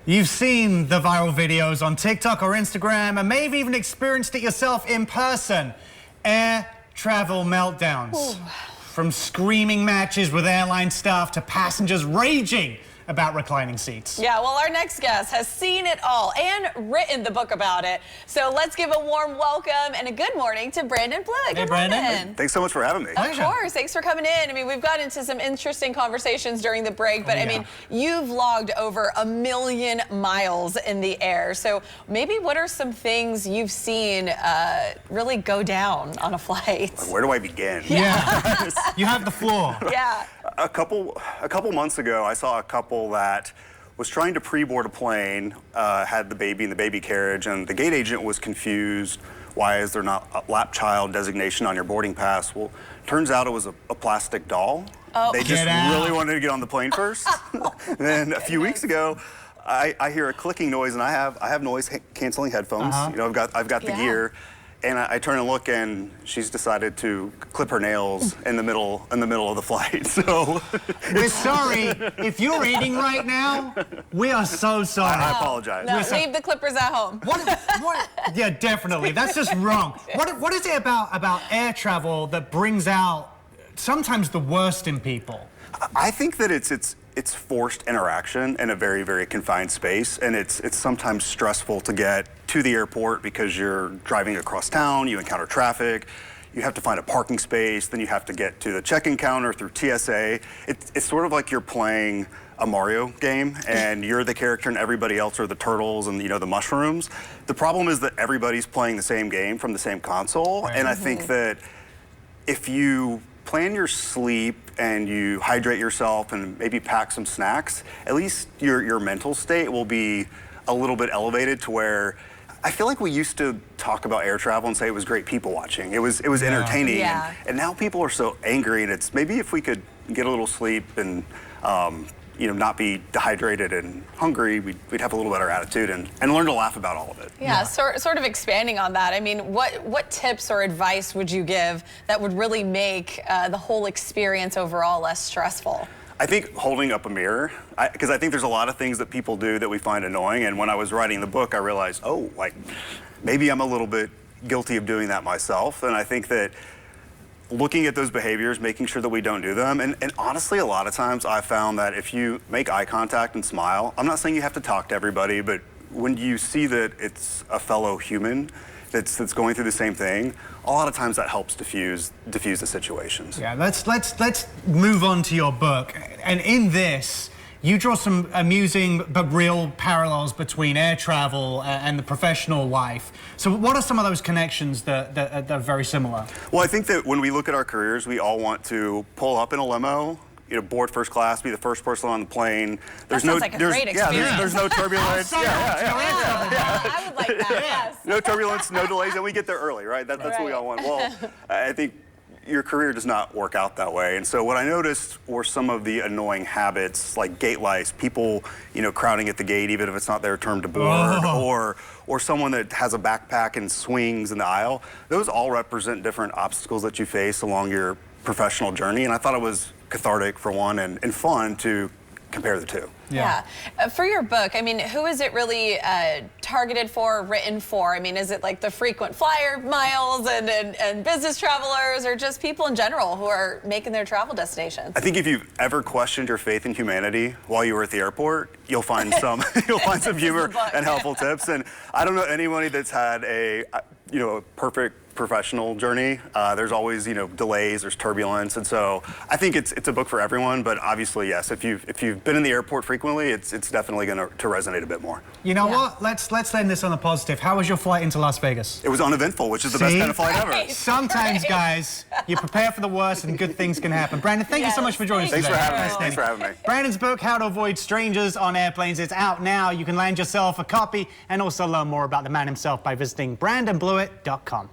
You've seen the viral videos on TikTok or Instagram and maybe even experienced it yourself in person. Air travel meltdowns. Ooh. From screaming matches with airline staff to passengers raging about reclining seats. Yeah, well, our next guest has seen it all and written the book about it. So let's give a warm welcome and a good morning to Brandon Blewett. Hey, Brandon. Thanks so much for having me. Of course, thanks for coming in. I mean, we've got into some interesting conversations during the break, but I mean, you've logged over 1 million miles in the air. So maybe what are some things you've seen really go down on a flight? Where do I begin? Yeah, you have the floor. Yeah. A couple months ago, I saw a couple that was trying to pre-board a plane, had the baby in the baby carriage, and the gate agent was confused. Why is there not a lap child designation on your boarding pass? Well, turns out it was a plastic doll. Oh. They just really wanted to get on the plane first. Then a few weeks ago, I hear a clicking noise, and I have noise canceling headphones. You know, I've got the gear. And I turn and look, and she's decided to clip her nails in the middle of the flight. So we're sorry if you're eating right now. We are so sorry. I apologize. No, leave the clippers at home. What? Yeah, definitely. That's just wrong. What is it about air travel that brings out sometimes the worst in people? I think that it's forced interaction in a very, very confined space, and it's sometimes stressful to get to the airport because you're driving across town, you encounter traffic, you have to find a parking space, then you have to get to the check-in counter through TSA. It's sort of like you're playing a Mario game, and you're the character and everybody else are the turtles and, you know, the mushrooms. The problem is that everybody's playing the same game from the same console, and I think that if you plan your sleep and you hydrate yourself and maybe pack some snacks, at least your mental state will be a little bit elevated to where I feel like we used to talk about air travel and say it was great people watching. It was entertaining. Yeah. And now people are so angry, and it's maybe if we could get a little sleep and you know, not be dehydrated and hungry, we'd have a little better attitude and learn to laugh about all of it. Yeah, sort of expanding on that. I mean, what tips or advice would you give that would really make the whole experience overall less stressful? I think holding up a mirror, because I think there's a lot of things that people do that we find annoying, and when I was writing the book, I realized, oh, like, maybe I'm a little bit guilty of doing that myself, and I think that looking at those behaviors, making sure that we don't do them, and honestly, a lot of times I've found that if you make eye contact and smile, I'm not saying you have to talk to everybody, but when you see that it's a fellow human that's going through the same thing, a lot of times that helps diffuse the situations. Yeah, let's move on to your book. And in this, you draw some amusing but real parallels between air travel and the professional life. So what are some of those connections that are very similar? Well, I think that when we look at our careers, we all want to pull up in a limo, you know, board first class, be the first person on the plane. That sounds like a great experience. There's no turbulence. I would like that, yes. No turbulence, no delays, and we get there early, right? That's what we all want. Well, I think your career does not work out that way. And so what I noticed were some of the annoying habits, like gate lice, people, you know, crowding at the gate even if it's not their turn to board, or someone that has a backpack and swings in the aisle. Those all represent different obstacles that you face along your professional journey, and I thought it was cathartic for one and fun to compare the two. Yeah. For your book, I mean, who is it really targeted for, written for? I mean, is it like the frequent flyer miles and business travelers, or just people in general who are making their travel destinations? I think if you've ever questioned your faith in humanity while you were at the airport, you'll find some humor and helpful tips. And I don't know anybody that's had a perfect professional journey. There's always, you know, delays, there's turbulence, and so I think it's a book for everyone. But obviously, yes, if you've been in the airport frequently, it's definitely going to resonate a bit more. You know what? Let's end this on a positive. How was your flight into Las Vegas? It was uneventful, which is the best kind of flight ever. Sometimes, guys, you prepare for the worst, and good things can happen. Brandon, thank you so much for joining us today. Thanks for having me. Brandon's book, How to Avoid Strangers on Airplanes, is out now. You can land yourself a copy and also learn more about the man himself by visiting brandonblewett.com.